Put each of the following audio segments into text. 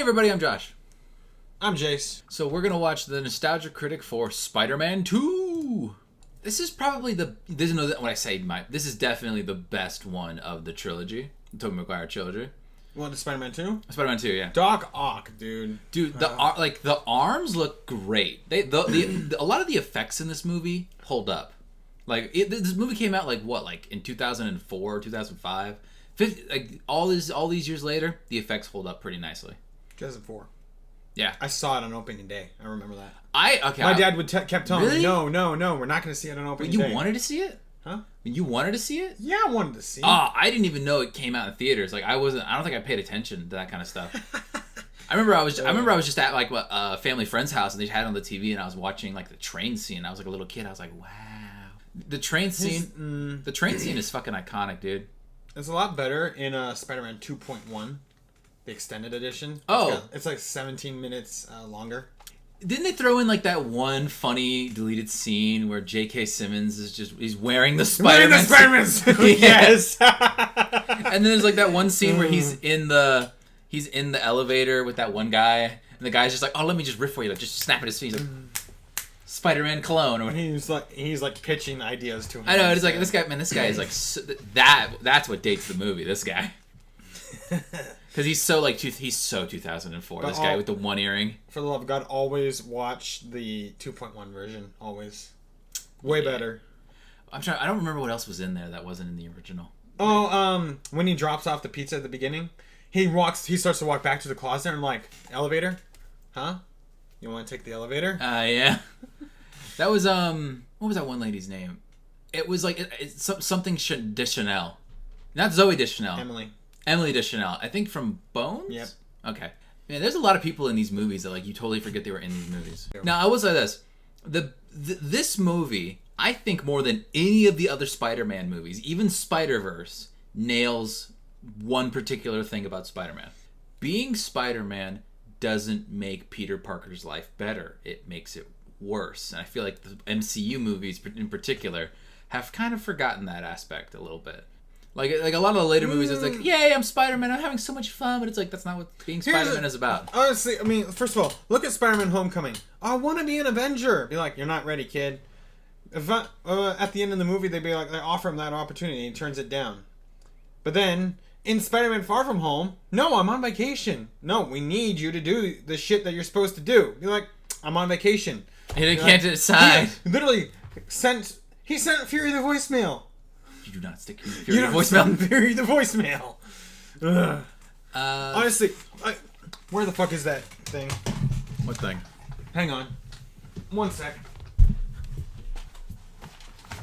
everybody, I'm Josh. I'm Jace. So we're going to watch the Nostalgia Critic for Spider-Man 2. This is probably this is definitely the best one of the trilogy. The Tobey Maguire trilogy. What, the Spider-Man 2? Spider-Man 2, yeah. Doc Ock, dude. Dude, the arms look great. A lot of the effects in this movie hold up. This movie came out in 2004, 2005. All these years later, the effects hold up pretty nicely. 2004. Yeah, I saw it on opening day. I remember that. My dad kept telling me, no, we're not going to see it on opening day. You wanted to see it? Huh? You wanted to see it? Yeah, I wanted to see it. Oh, I didn't even know it came out in theaters. I don't think I paid attention to that kind of stuff. I remember I was just at a family friend's house and they had it on the TV and I was watching the train scene. I was a little kid. I was like, wow. The train scene is fucking iconic, dude. It's a lot better in Spider-Man 2.1, the extended edition. Oh. It's like 17 minutes longer. Didn't they throw in that one funny deleted scene where J.K. Simmons he's wearing the Spider-Man suit? Yes. And then there's that one scene where he's in the elevator with that one guy, and the guy's just like, oh, let me just riff for you, just snap at his feet. He's like, Spider-Man cologne. Or he's pitching ideas to him. I know, it's like, this guy is that's what dates the movie, this guy. Because he's so 2004. This guy with the one earring. For the love of God, always watch the 2.1 version. Always, way better. I don't remember what else was in there that wasn't in the original. Oh, when he drops off the pizza at the beginning, he starts to walk back to the closet and elevator, huh? You want to take the elevator? Yeah. That was what was that one lady's name? It was it's something Deschanel, not Zoe Deschanel. Emily Deschanel, I think from Bones? Yep. Okay. Man, there's a lot of people in these movies that you totally forget they were in these movies. Now, I will say this. This movie, I think more than any of the other Spider-Man movies, even Spider-Verse, nails one particular thing about Spider-Man. Being Spider-Man doesn't make Peter Parker's life better. It makes it worse. And I feel like the MCU movies in particular have kind of forgotten that aspect a little bit. Like a lot of the later movies, it's like, yay, I'm Spider-Man, I'm having so much fun, but it's that's not what being Spider-Man is about. Honestly, I mean, first of all, look at Spider-Man Homecoming. I want to be an Avenger. Be like, you're not ready, kid. At the end of the movie, they offer him that opportunity, and he turns it down. But then, in Spider-Man Far From Home, no, I'm on vacation. No, we need you to do the shit that you're supposed to do. Be like, I'm on vacation. And they can't decide. He sent Fury the voicemail. You do not stick Fury the voicemail. Fury the voicemail. Honestly, where the fuck is that thing? What thing? Hang on. 1 sec.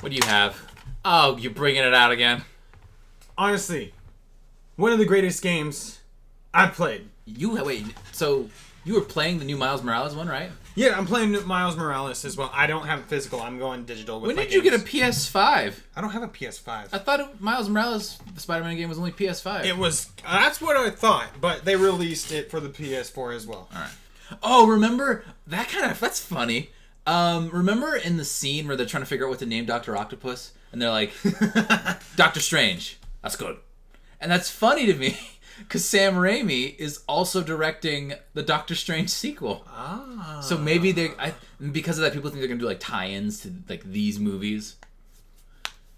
What do you have? Oh, you're bringing it out again. Honestly, one of the greatest games I've played. So you were playing the new Miles Morales one, right? Yeah, I'm playing Miles Morales as well. I don't have it physical. I'm going digital with When my did you get a PS5? I don't have a PS5. I thought Miles Morales, the Spider-Man game, was only PS5. That's what I thought, but they released it for the PS4 as well. All right. Oh, remember that's funny. Remember in the scene where they're trying to figure out what to name Dr. Octopus, and they're like, Doctor Strange. That's good. And that's funny to me. Because Sam Raimi is also directing the Doctor Strange sequel. Ah. So maybe because of that, people think they're going to do tie-ins to these movies.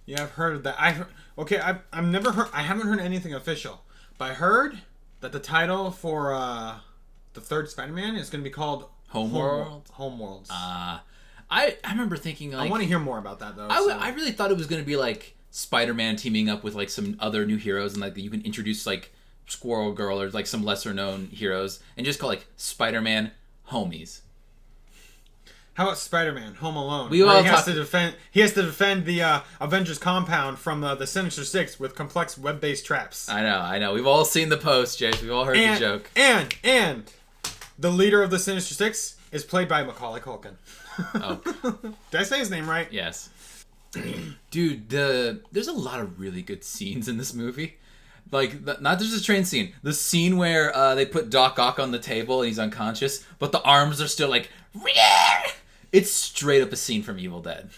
Yeah, I've heard of that. I've never heard. I haven't heard anything official, but I heard that the title for the third Spider-Man is going to be called Homeworld. Homeworlds. I remember thinking I want to hear more about that though. I really thought it was going to be Spider-Man teaming up with some other new heroes, and you can introduce Squirrel Girl or some lesser known heroes and just call Spider-Man Homies. How about Spider-Man Home Alone? He has to defend the Avengers compound from the Sinister Six with complex web-based traps. I know. We've all seen the post, Jace. We've all heard the joke. And the leader of the Sinister Six is played by Macaulay Culkin. Oh. Did I say his name right? Yes. Dude, there's a lot of really good scenes in this movie. Not just the train scene. The scene where they put Doc Ock on the table and he's unconscious, but the arms are still Rear! It's straight up a scene from Evil Dead.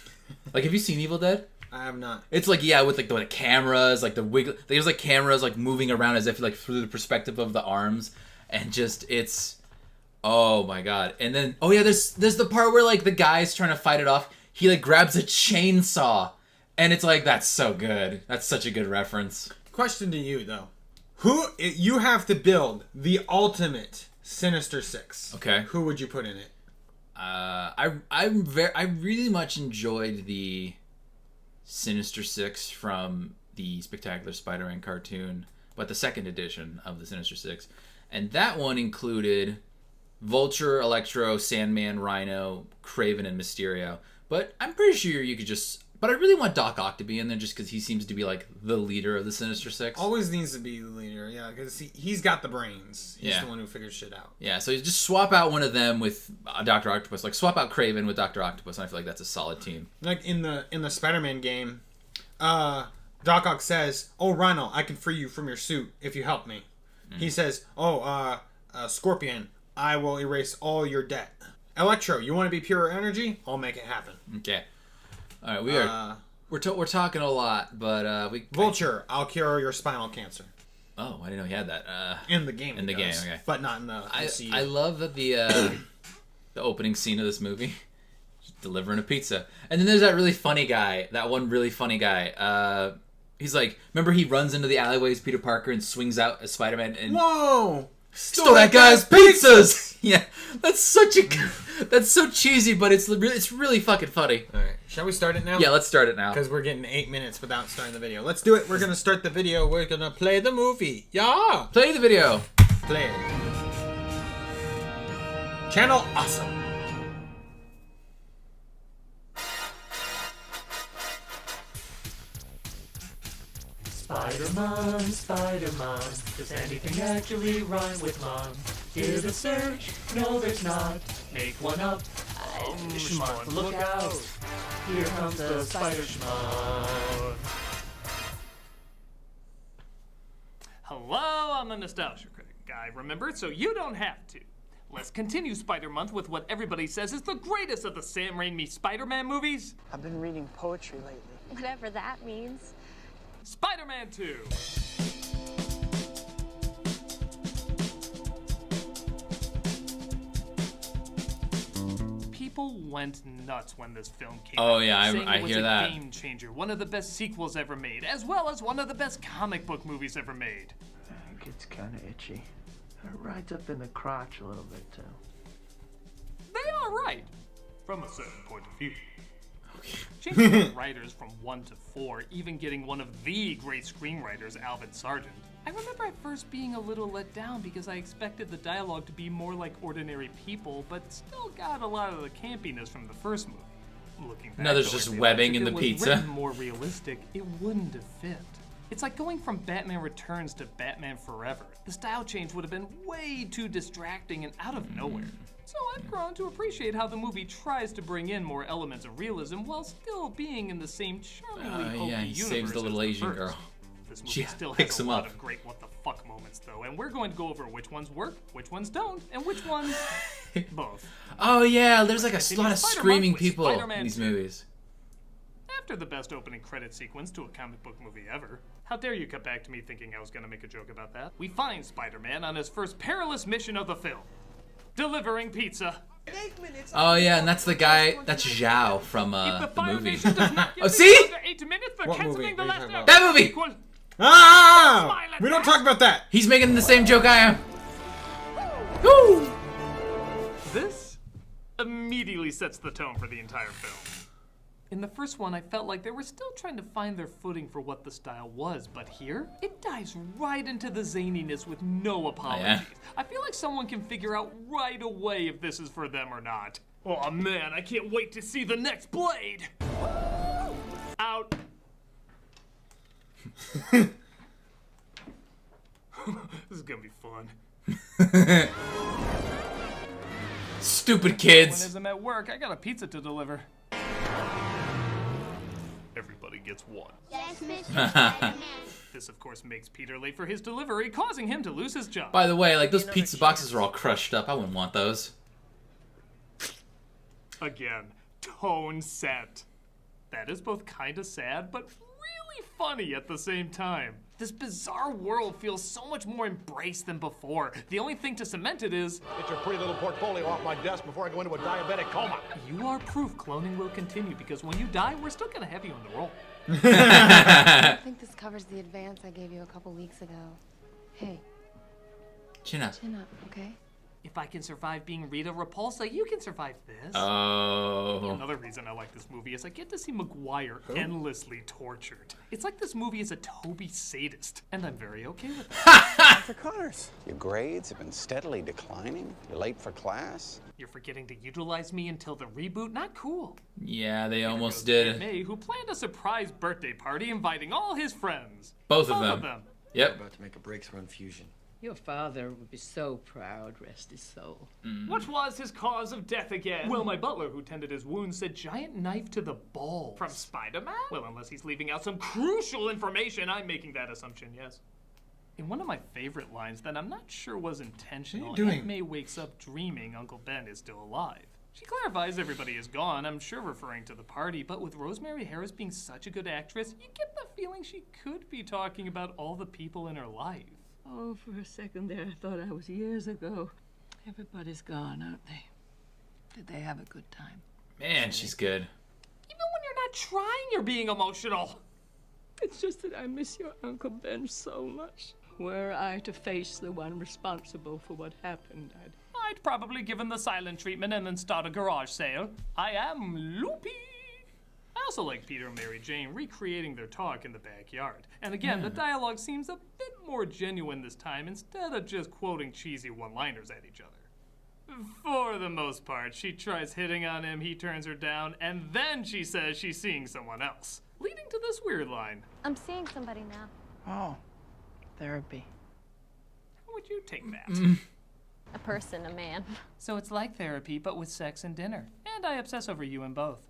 Have you seen Evil Dead? I have not. It's with the cameras, the wiggle. There's cameras moving around as if through the perspective of the arms, and just it's, oh my god. And then there's the part where like the guy's trying to fight it off. He like grabs a chainsaw, and it's like, that's so good. That's such a good reference. Question to you though, you have to build the ultimate Sinister Six. Okay. Who would you put in it? I really much enjoyed the Sinister Six from the Spectacular Spider-Man cartoon, but the second edition of the Sinister Six, and that one included Vulture, Electro, Sandman, Rhino, Kraven, and Mysterio. But I'm pretty sure you could just. But I really want Doc Ock to be in there just because he seems to be like the leader of the Sinister Six. Always needs to be the leader, yeah, because he's got the brains. He's the one who figures shit out. Yeah, so you just swap out one of them with Dr. Octopus. Like swap out Kraven with Dr. Octopus, and I feel like that's a solid team. Like in the Spider-Man game, Doc Ock says, "Oh, Rhino, I can free you from your suit if you help me." He says, "Oh, Scorpion, I will erase all your debt." Electro, you want to be pure energy? I'll make it happen. Okay. All right, we're talking a lot, but Vulture, I'll cure your spinal cancer. Oh, I didn't know he had that. In the game. Okay. But not in the MCU. I love that the opening scene of this movie, just delivering a pizza, and then there's that really funny guy. That one really funny guy. He's like, remember he runs into the alleyways, Peter Parker, and swings out as Spider-Man and whoa. Stole that guy's pizzas. Yeah, that's so cheesy, but it's really fucking funny. All right, shall we start it now? Yeah, let's start it now. Because we're getting 8 minutes without starting the video. Let's do it. We're gonna start the video. We're gonna play the movie. Yeah. Play the video. Play it. Channel awesome. Spider-Man, Spider-Man, does anything actually rhyme with man? Here's a search, no there's not, make one up, Schmuck, look out, here comes the Spider-Schmuck. Hello, I'm the Nostalgia Critic guy, remember? So you don't have to. Let's continue Spider-Month with what everybody says is the greatest of the Sam Raimi Spider-Man movies. I've been reading poetry lately. Whatever that means. Spider-Man 2. People went nuts when this film came out. Oh yeah, saying I it was hear that. a game changer, one of the best sequels ever made, as well as one of the best comic book movies ever made. It gets kind of itchy. It rides up in the crotch a little bit too. They are right, from a certain point of view. Changing the writers from 1 to 4, even getting one of the great screenwriters, Alvin Sargent. I remember at first being a little let down because I expected the dialogue to be more like ordinary people, but still got a lot of the campiness from the first movie. Looking back, No, there's though, just I realized webbing if in it the was pizza. written more realistic, it wouldn't have fit. It's like going from Batman Returns to Batman Forever. The style change would have been way too distracting and out of nowhere. So I've grown to appreciate how the movie tries to bring in more elements of realism while still being in the same charmingly hokey yeah, he universe saves the little as Asian first. girl. This movie She still picks has a him lot up. of great what the fuck moments though, and we're going to go over which ones work, which ones don't, and which ones both. Oh yeah, there's like a Continue lot of Spider-Man screaming with people Spider-Man in these 2. movies. After the best opening credit sequence to a comic book movie ever, how dare you cut back to me thinking I was gonna make a joke about that? We find Spider-Man on his first perilous mission of the film, delivering pizza. Oh yeah, and that's the guy. That's Zhao from If the Fire movie. Nation does not give Oh, me see? under 8 minutes for What canceling movie? the What are last you talking episode. about? That movie! Equals- Ah! We don't talk about that. He's making the same joke I am. Woo! This immediately sets the tone for the entire film. In the first one, I felt like they were still trying to find their footing for what the style was, but here, it dives right into the zaniness with no apologies. I feel like someone can figure out right away if this is for them or not. Oh man, I can't wait to see the next Blade! Out. This is gonna be fun. Stupid When kids. I'm at work, I got a pizza to deliver. Everybody gets one. Yes, Mr. Spider-Man. This, of course, makes Peter late for his delivery, causing him to lose his job. By the way, like those pizza boxes are all crushed up. I wouldn't want those. Again, tone set. That is both kinda sad, but really funny at the same time. This bizarre world feels so much more embraced than before. The only thing to cement it is... Get your pretty little portfolio off my desk before I go into a diabetic coma. You are proof cloning will continue, because when you die, we're still gonna have you on the roll. I think this covers the advance I gave you a couple weeks ago. Hey, Chin up. chin up, okay? If I can survive being Rita Repulsa, you can survive this. Oh. Another reason I like this movie is I get to see McGuire endlessly tortured. It's like this movie is a Toby sadist, and I'm very okay with that. For Connors. Your grades have been steadily declining. You're late for class. You're forgetting to utilize me until the reboot? Not cool. Yeah, they almost There goes did. May, who planned a surprise birthday party inviting all his friends. Both of them. Yep. About to make a breakthrough on fusion. Your father would be so proud, rest his soul. What was his cause of death again? Well, my butler who tended his wounds said giant knife to the balls. From Spider-Man? Well, unless he's leaving out some crucial information, I'm making that assumption, yes. In one of my favorite lines that I'm not sure was intentional, What are you doing? Aunt May wakes up dreaming Uncle Ben is still alive. She clarifies everybody is gone, I'm sure referring to the party, but with Rosemary Harris being such a good actress, you get the feeling she could be talking about all the people in her life. Oh, for a second there, I thought I was years ago. Everybody's gone, aren't they? Did they have a good time? Man, she's good. Even when you're not trying, you're being emotional. It's just that I miss your Uncle Ben so much. Were I to face the one responsible for what happened, I'd probably give him the silent treatment and then start a garage sale. I am loopy. I also like Peter and Mary Jane recreating their talk in the backyard. And again, the dialogue seems a bit more genuine this time instead of just quoting cheesy one-liners at each other. For the most part, she tries hitting on him, he turns her down, and then she says she's seeing someone else, leading to this weird line. I'm seeing somebody now. Oh, therapy. How would you take that? A person, a man. So it's like therapy, but with sex and dinner. And I obsess over you in both.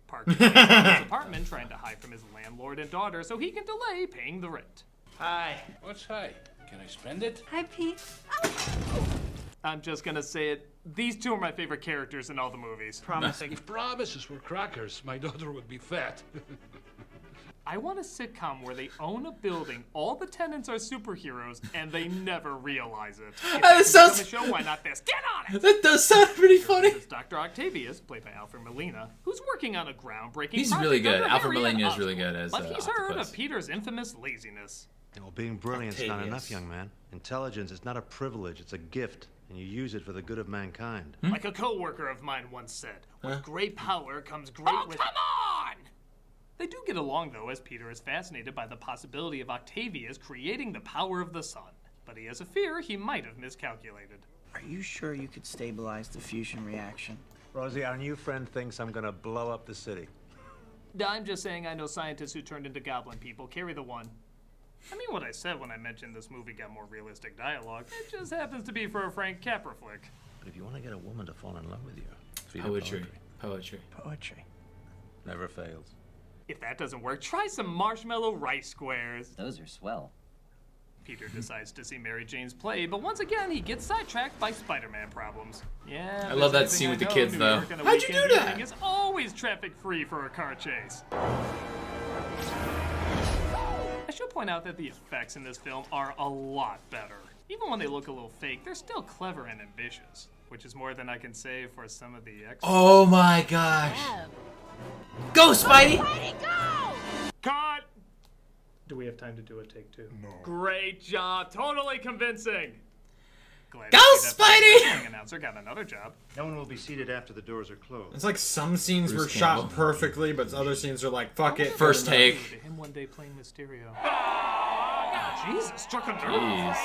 Parker is in his apartment trying to hide from his landlord and daughter so he can delay paying the rent. Hi. What's hi? Can I spend it? Hi, Pete. I'm just gonna say it. These two are my favorite characters in all the movies. Promising. If promises were crackers, my daughter would be fat. I want a sitcom where they own a building, all the tenants are superheroes, and they never realize it. If That they sounds- become a show, why not this? Get on it! That does sound pretty funny. This is Dr. Octavius, played by Alfred Molina, who's working on a groundbreaking He's project really good. under Alfred Harry and Molina is really Oswald. good as But he's heard Octopus. of Peter's infamous laziness. Well, being brilliant's not Octavius. enough, young man. Intelligence is not a privilege, it's a gift, and you use it for the good of mankind. Like a co-worker of mine once said, with great power comes great Oh, come on! They do get along, though, as Peter is fascinated by the possibility of Octavius creating the power of the sun. But he has a fear he might have miscalculated. Are you sure you could stabilize the fusion reaction? Rosie, our new friend thinks I'm gonna blow up the city. I'm just saying I know scientists who turned into goblin people. Carry the one. I mean what I said when I mentioned this movie got more realistic dialogue. It just happens to be for a Frank Capra flick. But if you want to get a woman to fall in love with you, feed her Poetry. Poetry. Poetry. Never fails. If that doesn't work, try some marshmallow rice squares. Those are swell. Peter decides to see Mary Jane's play, but once again, he gets sidetracked by Spider-Man problems. Yeah, I love that there's scene with the anything I kids, know, New though. York on a How'd you do weekend that? evening is always traffic-free for a car chase. I should point out that the effects in this film are a lot better. Even when they look a little fake, they're still clever and ambitious, which is more than I can say for some of the extras. Oh my gosh. Go, Spidey! Cut! Do we have time to do a take two? No. Great job. Totally convincing. Glad Go, to see that Spidey! wrestling announcer got another job. No one will be seated after the doors are closed. It's like some scenes Bruce were shot Campbell. perfectly, but other scenes are like, fuck it. First take. To him one day playing Mysterio. Oh, Jesus, struck a nerve. Jeez.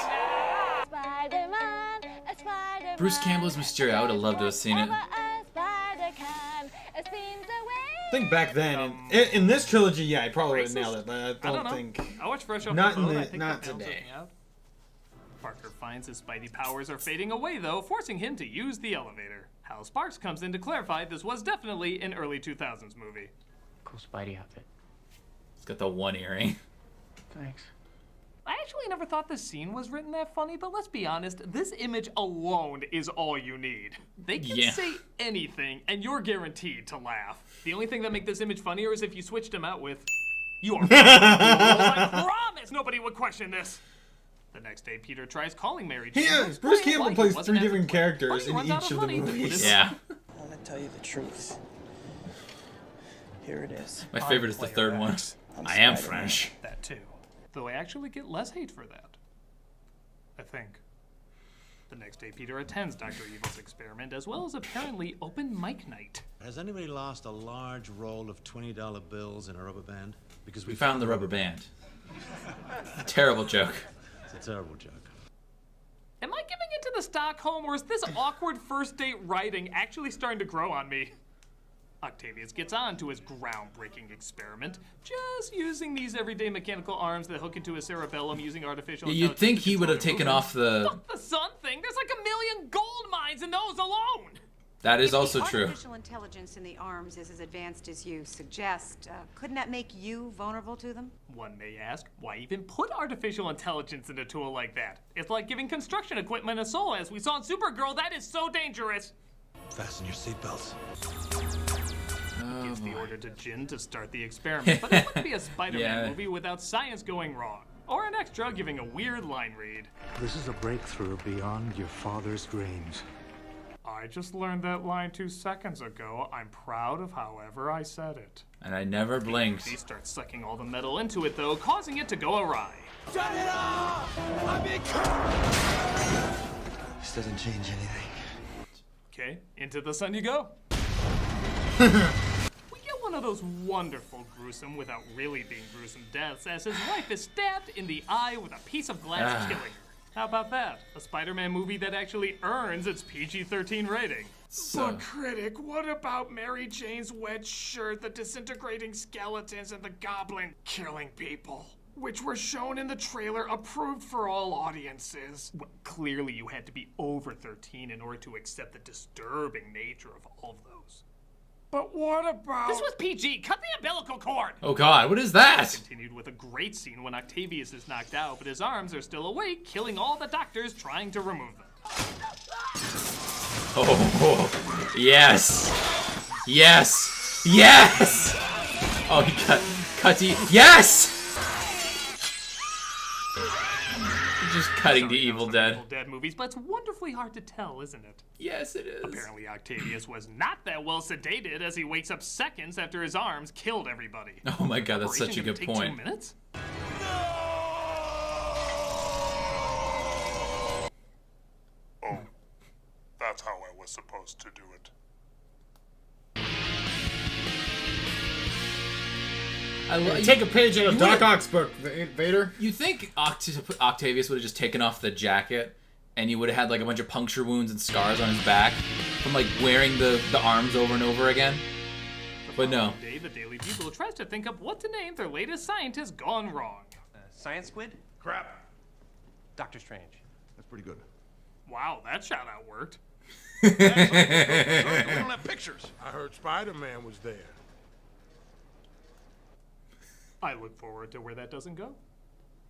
Spider-Man, a Spider-Man. Bruce Campbell as Mysterio. I would have loved to have seen it. A spider can. It seems away. I think back then, in this trilogy, yeah, I probably would have nailed it, but I I don't don't know. think. I watched Fresh Off Not the in Boat. the- I think not that balances today. me out. Parker finds his Spidey powers are fading away, though, forcing him to use the elevator. Hal Sparks comes in to clarify this was definitely an early 2000s movie. Cool Spidey outfit. He's got the one earring. Thanks. I actually never thought this scene was written that funny, but let's be honest, this image alone is all you need. They can Yeah. say anything, and you're guaranteed to laugh. The only thing that makes this image funnier is if you switched him out with You are I promise nobody would question this. The next day, Peter tries calling Mary Jane. Yeah, Bruce Campbell plays 3 different characters in each of the movies. Yeah. I want to tell you the truth. Here it is. My favorite is the third one. I am French. That too. Though I actually get less hate for that. I think. The next day, Peter attends Dr. Evil's experiment, as well as apparently open mic night. Has anybody lost a large roll of $20 bills in a rubber band? Because We found the rubber band. Terrible joke. It's a terrible joke. Am I giving into the Stockholm, or is this awkward first date writing actually starting to grow on me? Octavius gets on to his groundbreaking experiment, just using these everyday mechanical arms that hook into his cerebellum using artificial intelligence. You'd think he would have taken off the... Fuck the sun thing! There's like 1 million gold mines in those alone! That is also true. Artificial intelligence in the arms is as advanced as you suggest. Couldn't that make you vulnerable to them? One may ask, why even put artificial intelligence in a tool like that? It's like giving construction equipment a soul, as we saw in Supergirl. That is so dangerous! Fasten your seatbelts. Gives the order to Jin to start the experiment, but it wouldn't be a Spider-Man movie without science going wrong. Or an extra giving a weird line read. This is a breakthrough beyond your father's dreams. I just learned that line 2 seconds ago. I'm proud of however I said it. And I never blinked. He starts sucking all the metal into it, though, causing it to go awry. Shut it off! I'm being This doesn't change anything. Okay, into the sun you go. We get one of those wonderful gruesome without really being gruesome deaths as his wife is stabbed in the eye with a piece of glass, killing her. How about that? A Spider-Man movie that actually earns its PG-13 rating. But Critic, what about Mary Jane's wet shirt, the disintegrating skeletons, and the goblin killing people? Which were shown in the trailer, approved for all audiences. Well, clearly you had to be over 13 in order to accept the disturbing nature of all of those. But what about... This was PG! Cut the umbilical cord! Oh god, what is that? Continued with a great scene when Octavius is knocked out, but his arms are still awake, killing all the doctors trying to remove them. Oh, yes! Yes! Yes! Oh, he cut yes! Just cutting the Evil Dead. Evil Dead movies, but it's wonderfully hard to tell, isn't it? Yes, it is. Apparently, Octavius was not that well sedated as he wakes up seconds after his arms killed everybody. Oh my god, that's such a good point. 2 minutes? Oh, that's how I was supposed to do it. Take a page out of Doc Ock's book, Vader. You think Octavius would have just taken off the jacket and he would have had like a bunch of puncture wounds and scars on his back from like wearing the arms over and over again? But no. Day, the Daily Bugle tries to think up what to name their latest scientist gone wrong. Science Squid? Crap. Doctor Strange. That's pretty good. Wow, that shout out worked. We don't have pictures. I heard Spider-Man was there. I look forward to where that doesn't go.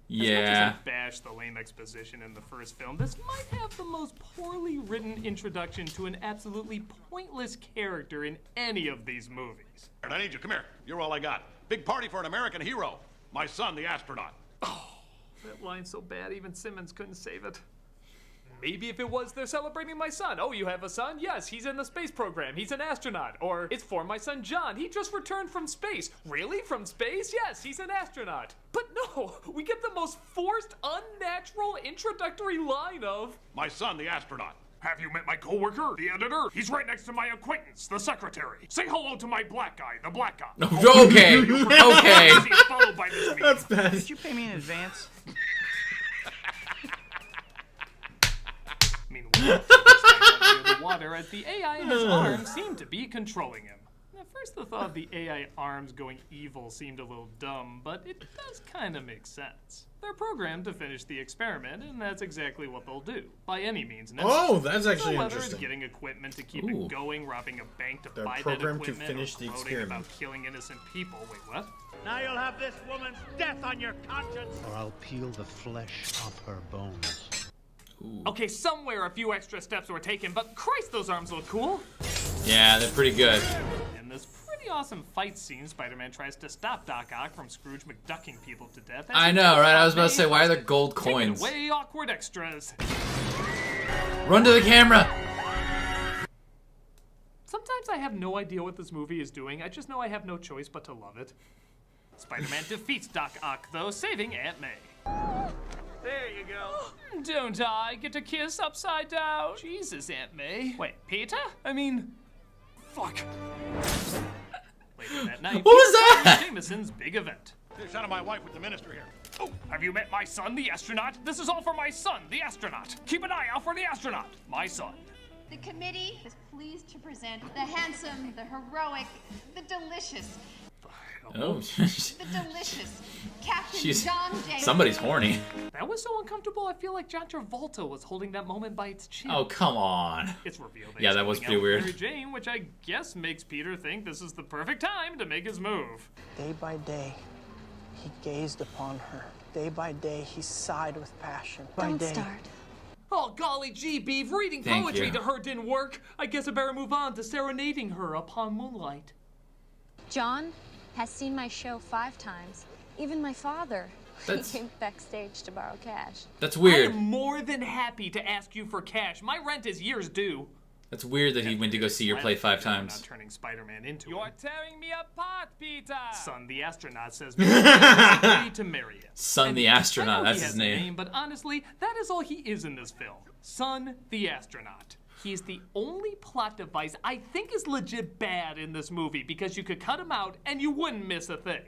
Yeah. As much as I bash the lame exposition in the first film, this might have the most poorly written introduction to an absolutely pointless character in any of these movies. I need you. Come here. You're all I got. Big party for an American hero. My son, the astronaut. Oh, that line's so bad even Simmons couldn't save it. Maybe if it was they're celebrating my son. Oh, you have a son? Yes, he's in the space program. He's an astronaut. Or it's for my son John. He just returned from space. Really? From space? Yes, he's an astronaut. But no, we get the most forced, unnatural introductory line of... My son, the astronaut. Have you met my coworker, the editor? He's right next to my acquaintance, the secretary. Say hello to my black guy, the black guy. Okay, okay. That's bad. Did you pay me in advance? Meanwhile, under the water as the AI in his arms seemed to be controlling him. At first, the thought of the AI arms going evil seemed a little dumb, but it does kind of make sense. They're programmed to finish the experiment, and that's exactly what they'll do, by any means necessary. Oh, that's actually so whether interesting. It's getting equipment to keep it going, robbing a bank to buy that programmed to equipment, finish the or gloating experiment. about killing innocent people. Wait, what? Now you'll have this woman's death on your conscience. Or I'll peel the flesh off her bones. Ooh. Okay, somewhere a few extra steps were taken, but Christ, those arms look cool. Yeah, they're pretty good. And this pretty pretty awesome fight scene. Spider-Man tries to stop Doc Ock from Scrooge McDucking people to death. I know, right? I was about to say, why are there gold coins? Way awkward extras. Run to the camera! Sometimes I have no idea what this movie is doing. I just know I have no choice but to love it. Spider-Man defeats Doc Ock, though, saving Aunt May. There you go. Don't I get to kiss upside down? Jesus, Aunt May. Wait, Peter? I mean, fuck. Later that night, what was that? Jameson's big event. Fish out of my wife with the minister here. Oh, have you met my son, the astronaut? This is all for my son, the astronaut. Keep an eye out for the astronaut, my son. The committee is pleased to present the handsome, the heroic, the delicious. Oh, the delicious Captain John James. Somebody's horny. That was so uncomfortable. I feel like John Travolta was holding that moment by its chin. Oh, come on. It's revealed. Yeah, that was pretty weird. Mary Jane, which I guess makes Peter think this is the perfect time to make his move. Day by day, he gazed upon her. Day by day, he sighed with passion. Don't start. Oh, golly gee, Beeve, reading Thank poetry you. to her didn't work. I guess I better move on to serenading her upon moonlight. John has seen my show 5 times. Even my father. He came backstage to borrow cash. That's weird. I am more than happy to ask you for cash. My rent is years due. That's weird that he went to go see your play 5 times. Not turning Spider-Man into You're tearing me apart, Peter. Son the astronaut says ready to marry him. Son the astronaut, that's his name. But honestly, that is all he is in this film. Son the astronaut. He's the only plot device I think is legit bad in this movie because you could cut him out and you wouldn't miss a thing.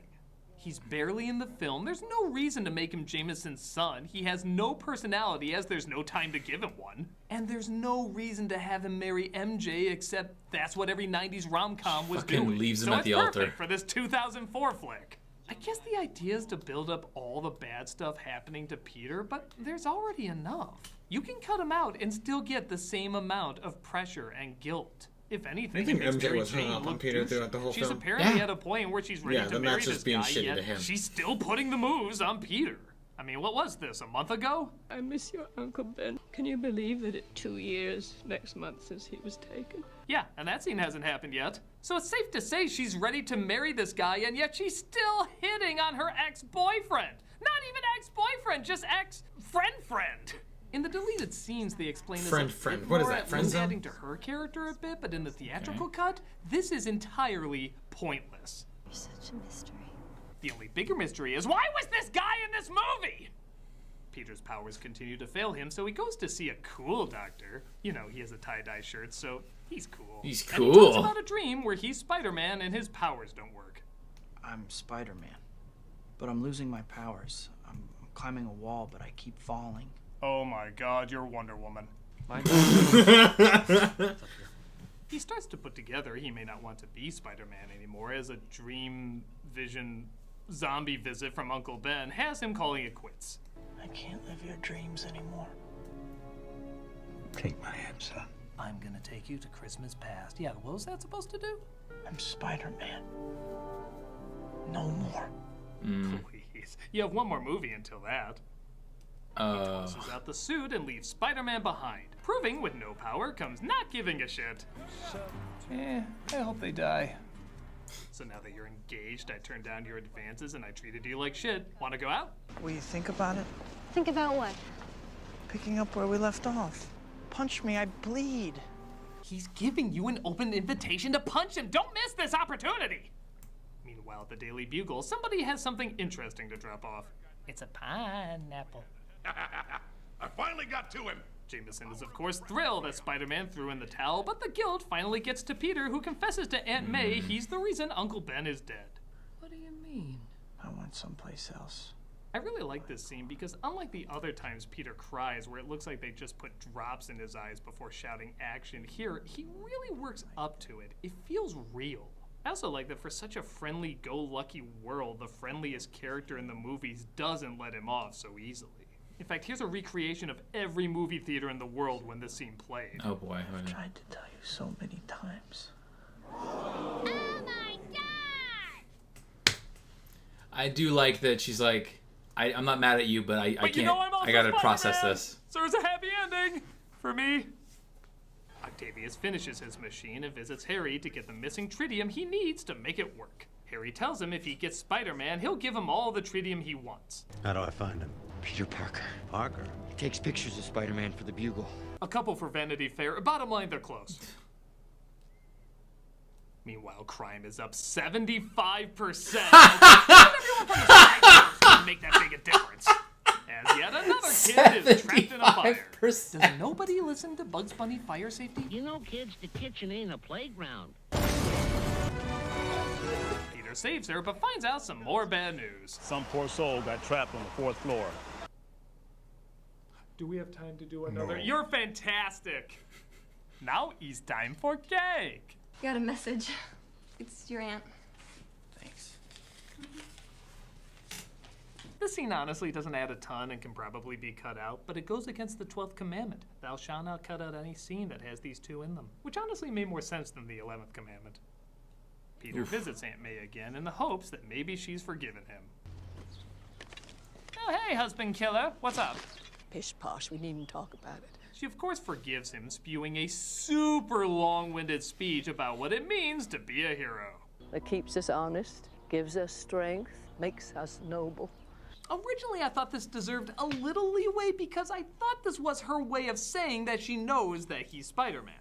He's barely in the film. There's no reason to make him Jameson's son. He has no personality as there's no time to give him one. And there's no reason to have him marry MJ except that's what every 90s rom-com was doing. Leaves him so at the it's altar. perfect for this 2004 flick. I guess the idea is to build up all the bad stuff happening to Peter, but there's already enough. You can cut him out and still get the same amount of pressure and guilt. If anything, I think it makes MJ Mary was hung Jane up on look Peter douchey. throughout the whole She's film. apparently at a point where she's ready Yeah, to then marry that's this just being guy, shitty yet to him. she's still putting the moves on Peter. I mean, what was this, a month ago? I miss your Uncle Ben. Can you believe that it's 2 years next month since he was taken? Yeah, and that scene hasn't happened yet. So it's safe to say she's ready to marry this guy, and yet she's still hitting on her ex-boyfriend. Not even ex-boyfriend, just ex-friend-friend. In the deleted scenes, they explain this Friend. What is more, that, at friend least zone? adding to her character a bit, but in the theatrical cut, this is entirely pointless. You're such a mystery. The only bigger mystery is, why was this guy in this movie? Peter's powers continue to fail him, so he goes to see a cool doctor. You know, he has a tie-dye shirt, so he's cool. He's And he cool. talks about a dream where he's Spider-Man and his powers don't work. I'm Spider-Man, but I'm losing my powers. I'm climbing a wall, but I keep falling. Oh my god, you're Wonder Woman. He starts to put together he may not want to be Spider-Man anymore, as a dream vision zombie visit from Uncle Ben has him calling it quits. I can't live your dreams anymore. Take my hand, son. I'm gonna take you to Christmas past. Yeah, what was that supposed to do? I'm Spider-Man. No more. Please. You have one more movie until that. He tosses out the suit and leaves Spider-Man behind. Proving with no power comes not giving a shit. I hope they die. So now that you're engaged, I turned down your advances and I treated you like shit. Wanna go out? Will you think about it? Think about what? Picking up where we left off. Punch me, I bleed. He's giving you an open invitation to punch him. Don't miss this opportunity. Meanwhile, at the Daily Bugle, somebody has something interesting to drop off. It's a pineapple. I finally got to him. Jameson is, of course, thrilled that Spider-Man threw in the towel, but the guilt finally gets to Peter, who confesses to Aunt May he's the reason Uncle Ben is dead. What do you mean? I went someplace else. I really like this scene because unlike the other times Peter cries, where it looks like they just put drops in his eyes before shouting action, here, he really works up to it. It feels real. I also like that for such a friendly-go-lucky world, the friendliest character in the movies doesn't let him off so easily. In fact, here's a recreation of every movie theater in the world when this scene played. Oh boy. I've tried to tell you so many times. Oh my god! I do like that she's like, I'm not mad at you, but I can't. You know I'm also I gotta process Spider-Man, this. So it's a happy ending for me. Damn Octavius finishes his machine and visits Harry to get the missing tritium he needs to make it work. Harry tells him if he gets Spider-Man, he'll give him all the tritium he wants. How do I find him? Peter Parker. Parker? He takes pictures of Spider-Man for the Bugle. A couple for Vanity Fair. Bottom line, they're close. Meanwhile, crime is up 75%. Everyone from the side can make that big a difference. As yet another kid is trapped in a fire. Does nobody listen to Bugs Bunny fire safety? You know, kids, the kitchen ain't a playground. Peter saves her, but finds out some more bad news. Some poor soul got trapped on the 4th floor. Do we have time to do another? No. You're fantastic. Now it's time for cake. Got a message. It's your aunt. Thanks. This scene honestly doesn't add a ton and can probably be cut out, but it goes against the 12th commandment. Thou shalt not cut out any scene that has these two in them, which honestly made more sense than the 11th commandment. Peter visits Aunt May again in the hopes that maybe she's forgiven him. Oh, hey, husband killer. What's up? Pish posh, we needn't talk about it. She of course forgives him, spewing a super long-winded speech about what it means to be a hero. It keeps us honest, gives us strength, makes us noble. Originally, I thought this deserved a little leeway because I thought this was her way of saying that she knows that he's Spider-Man.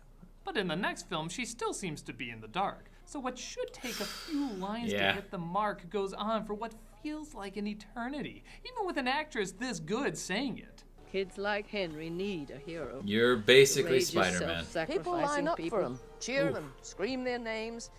But in the next film, she still seems to be in the dark. So what should take a few lines to hit the mark goes on for what feels like an eternity, even with an actress this good saying it. Kids like Henry need a hero. You're basically Spider-Man. People line up for him, cheer them, scream their names,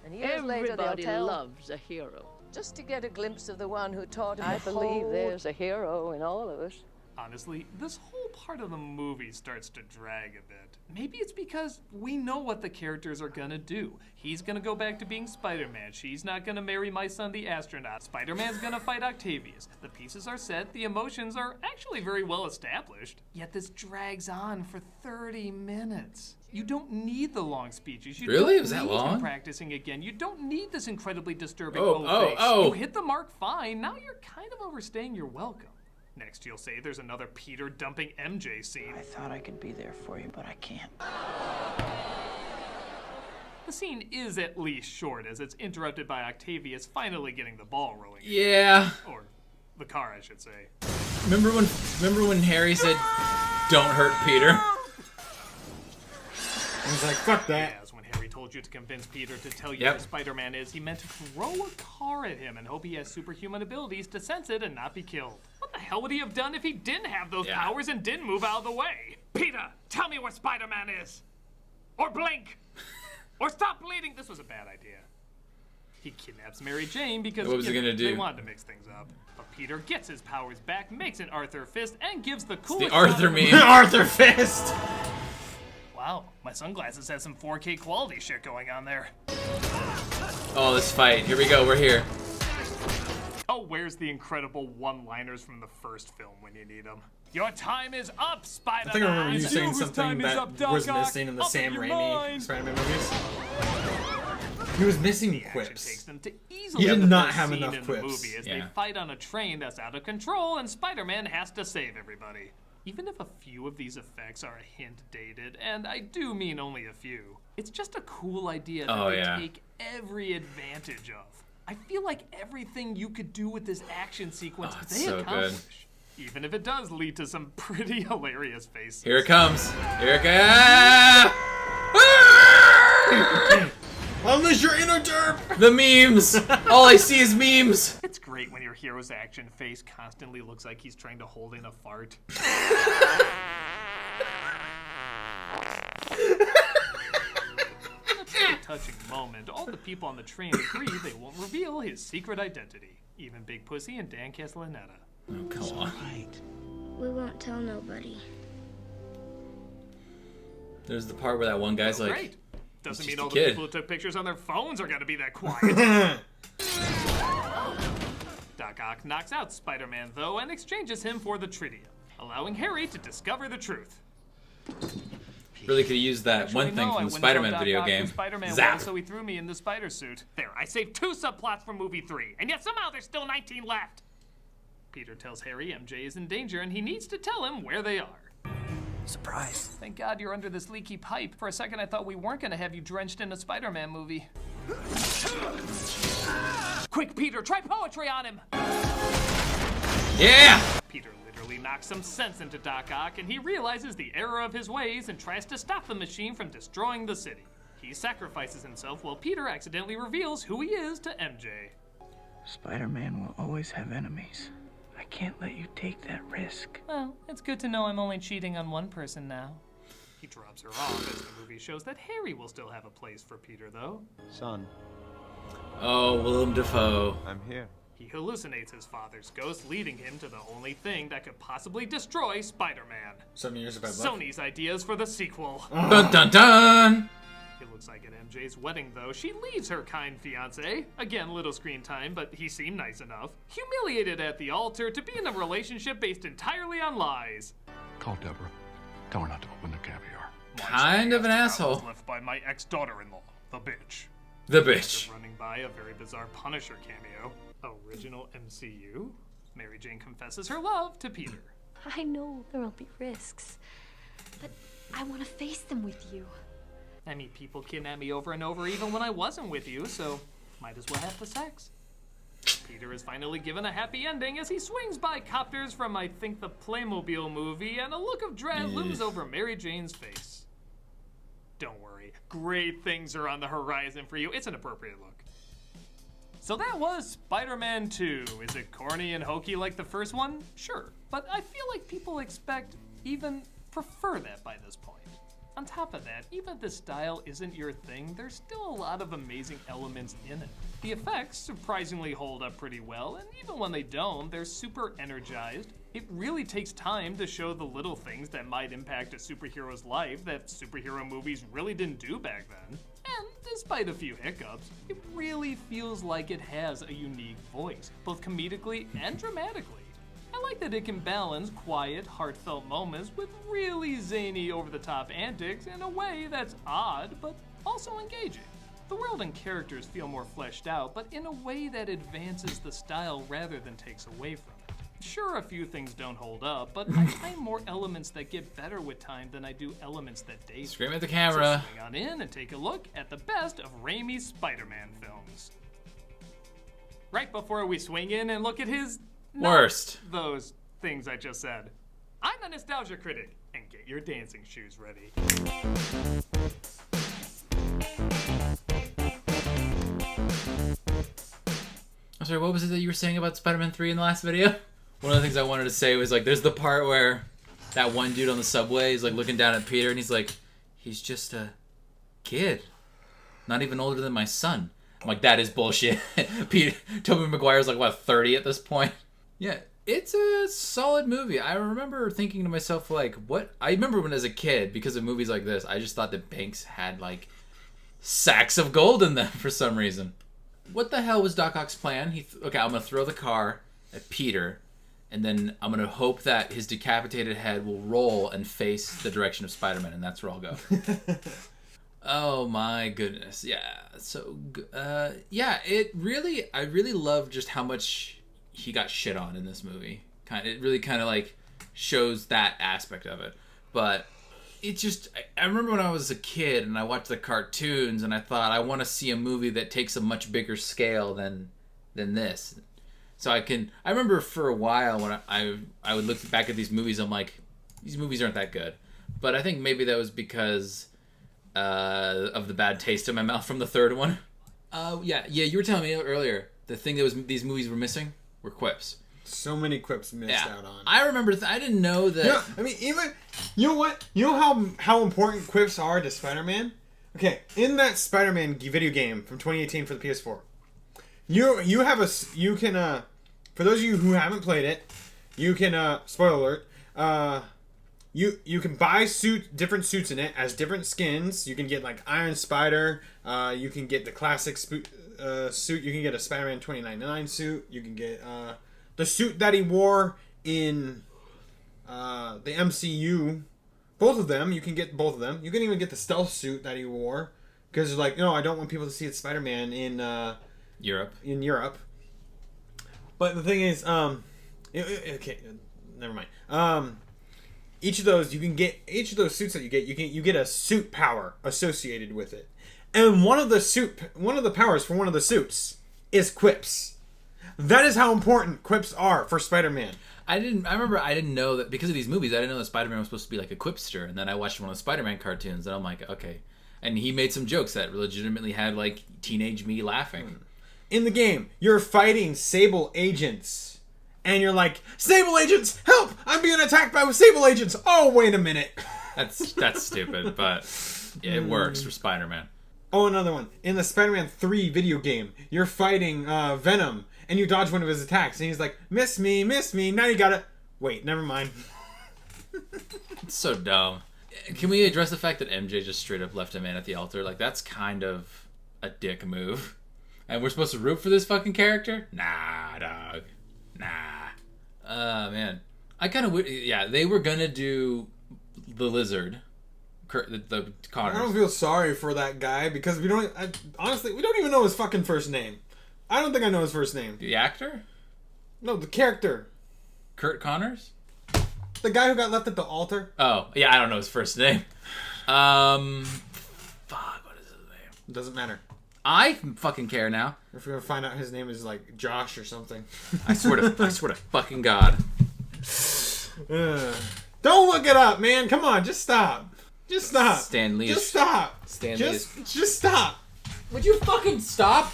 and years later they'll tell loves a hero. Just to get a glimpse of the one who taught him to believe there's a hero in all of us. Honestly, this whole part of the movie starts to drag a bit. Maybe it's because we know what the characters are gonna do. He's gonna go back to being Spider-Man. She's not gonna marry my son, the astronaut. Spider-Man's gonna fight Octavius. The pieces are set, the emotions are actually very well established. Yet this drags on for 30 minutes. You don't need the long speeches. You really? Don't Was that need long? him practicing again. You don't need this incredibly disturbing face. You hit the mark fine. Now you're kind of overstaying your welcome. Next, you'll say there's another Peter dumping MJ scene. I thought I could be there for you, but I can't. The scene is at least short, as it's interrupted by Octavius finally getting the ball rolling. Yeah. Or the car, I should say. Remember when Harry said, "Don't hurt Peter"? I was like, fuck that. Yes, when Harry told you to convince Peter to tell you who Spider-Man is, he meant to throw a car at him and hope he has superhuman abilities to sense it and not be killed. What the hell would he have done if he didn't have those powers and didn't move out of the way? Peter, tell me where Spider-Man is. Or blink. Or stop bleeding. This was a bad idea. He kidnaps Mary Jane because what was he gonna do? They wanted to mix things up. But Peter gets his powers back, makes an Arthur Fist, and gives the coolest... The Arthur meme. Arthur Fist! Wow, my sunglasses have some 4K quality shit going on there. Oh, this fight. Here we go. We're here. Oh, where's the incredible one-liners from the first film when you need them? Your time is up, Spider-Man! I think I remember you saying something that was missing in the Sam Raimi Spider-Man movies. He was missing quips. He did not have enough quips. Movie as they fight on a train that's out of control and Spider-Man has to save everybody. Even if a few of these effects are a hint dated, and I do mean only a few, it's just a cool idea that they take every advantage of. I feel like everything you could do with this action sequence, they accomplish. Even if it does lead to some pretty hilarious faces. Here it comes. Here it comes. Unleash your inner derp! The memes. All I see is memes. It's great when your hero's action face constantly looks like he's trying to hold in a fart. A touching moment. All the people on the train agree they won't reveal his secret identity. Even Big Pussy and Dan Castellaneta. Oh, come on. We won't tell nobody. There's the part where that one guy's like, great. Doesn't mean all the kid. people who took pictures on their phones are gonna be that quiet. Doc Ock knocks out Spider-Man, though, and exchanges him for the tritium, allowing Harry to discover the truth. Really could have used that Actually, one thing no, from I the wouldn't Spider-Man tell Doc video Ock game. who Spider-Man Zap. was, so he threw me in the spider suit. There, I saved 2 subplots from movie 3, and yet somehow there's still 19 left. Peter tells Harry MJ is in danger, and he needs to tell him where they are. Surprise. Thank God you're under this leaky pipe. For a second, I thought we weren't gonna have you drenched in a Spider-Man movie. Quick, Peter, try poetry on him! Yeah! Peter literally knocks some sense into Doc Ock, and he realizes the error of his ways and tries to stop the machine from destroying the city. He sacrifices himself while Peter accidentally reveals who he is to MJ. Spider-Man will always have enemies. I can't let you take that risk. Well, it's good to know I'm only cheating on one person now. He drops her off as the movie shows that Harry will still have a place for Peter, though. Son. Oh, Willem Dafoe. I'm here. He hallucinates his father's ghost, leading him to the only thing that could possibly destroy Spider-Man. 7 years of bad luck. Sony's ideas for the sequel. Dun dun dun! It looks like at MJ's wedding, though, she leaves her kind fiancé. Again, little screen time, but he seemed nice enough. Humiliated at the altar to be in a relationship based entirely on lies. Call Deborah. Tell her not to open the caviar. Kind of an asshole. Left by my ex-daughter-in-law, the bitch. The bitch. After running by a very bizarre Punisher cameo. Original MCU. Mary Jane confesses her love to Peter. I know there will be risks, but I want to face them with you. I mean, people kidnap me over and over even when I wasn't with you, so might as well have the sex. Peter is finally given a happy ending as he swings by copters from, I think, the Playmobil movie, and a look of dread looms over Mary Jane's face. Don't worry, great things are on the horizon for you. It's an appropriate look. So that was Spider-Man 2. Is it corny and hokey like the first one? Sure, but I feel like people expect, even prefer that by this point. On top of that, even if the style isn't your thing, there's still a lot of amazing elements in it. The effects surprisingly hold up pretty well, and even when they don't, they're super energized. It really takes time to show the little things that might impact a superhero's life that superhero movies really didn't do back then. And despite a few hiccups, it really feels like it has a unique voice, both comedically and dramatically. I like that it can balance quiet, heartfelt moments with really zany, over-the-top antics in a way that's odd, but also engaging. The world and characters feel more fleshed out, but in a way that advances the style rather than takes away from it. Sure, a few things don't hold up, but I find more elements that get better with time than I do elements that date. Scream at the camera. So swing on in and take a look at the best of Raimi's Spider-Man films. Right before we swing in and look at his worst. Those things I just said. I'm the Nostalgia Critic, and get your dancing shoes ready. I'm sorry, what was it that you were saying about Spider-Man 3 in the last video? One of the things I wanted to say was, like, there's the part where that one dude on the subway is, like, looking down at Peter, and he's like, he's just a kid. Not even older than my son. I'm like, that is bullshit. Tobey Maguire's, like, what, 30 at this point? Yeah, it's a solid movie. I remember thinking to myself, like, what? I remember when as a kid, because of movies like this, I just thought that banks had, like, sacks of gold in them for some reason. What the hell was Doc Ock's plan? Okay, I'm going to throw the car at Peter, and then I'm going to hope that his decapitated head will roll and face the direction of Spider-Man, and that's where I'll go. Oh my goodness. Yeah. So, yeah, I really love just how much he got shit on in this movie. It really kind of like shows that aspect of it. But it just, I remember when I was a kid and I watched the cartoons and I thought, I want to see a movie that takes a much bigger scale than this. So I remember for a while when I would look back at these movies, I'm like, these movies aren't that good. But I think maybe that was because of the bad taste in my mouth from the third one. Yeah, you were telling me earlier, the thing that these movies were missing were quips. So many quips missed out on. I remember, I didn't know that. Yeah, I mean, even, you know what? You know how important quips are to Spider-Man? Okay, in that Spider-Man video game from 2018 for the PS4, you can, for those of you who haven't played it, you can, spoiler alert, you can buy different suits in it as different skins. You can get like Iron Spider, you can get the classic suit, you can get a Spider-Man 2099 suit, you can get the suit that he wore in the MCU. Both of them, you can get both of them. You can even get the stealth suit that he wore, because like, no, I don't want people to see it's Spider-Man in Europe. In Europe. But the thing is, okay, never mind. Each of those suits that you get a suit power associated with it. And one of the powers for one of the suits is quips. That is how important quips are for Spider-Man. I remember I didn't know that because of these movies. I didn't know that Spider-Man was supposed to be like a quipster, and then I watched one of the Spider-Man cartoons, and I'm like, okay. And he made some jokes that legitimately had like teenage me laughing. In the game, you're fighting Sable agents, and you're like, Sable agents, help! I'm being attacked by Sable agents. Oh, wait a minute. That's stupid, but it works for Spider-Man. Oh, another one. In the Spider-Man 3 video game, you're fighting Venom, and you dodge one of his attacks, and he's like, miss me, now you got it. Wait, never mind. It's so dumb. Can we address the fact that MJ just straight up left a man at the altar? Like, that's kind of a dick move. And we're supposed to root for this fucking character? Nah, dog. Nah. Man. I kind of... Yeah, they were gonna do the Lizard. The Connors. I don't feel sorry for that guy because honestly, we don't even know his fucking first name. I don't think I know his first name. The actor? No, the character. Kurt Connors? The guy who got left at the altar? Oh, yeah, I don't know his first name. Fuck, what is his name? Doesn't matter. I fucking care now. If we're gonna find out his name is like Josh or something. I swear to fucking God. Don't look it up, man. Come on, just stop. Just stop. Stan Lee. Just stop. Just stop. Would you fucking stop?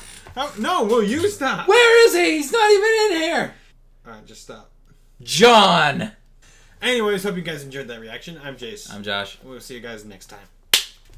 No, will you stop? Where is he? He's not even in here. Alright, just stop. John! Anyways, hope you guys enjoyed that reaction. I'm Jace. I'm Josh. We'll see you guys next time.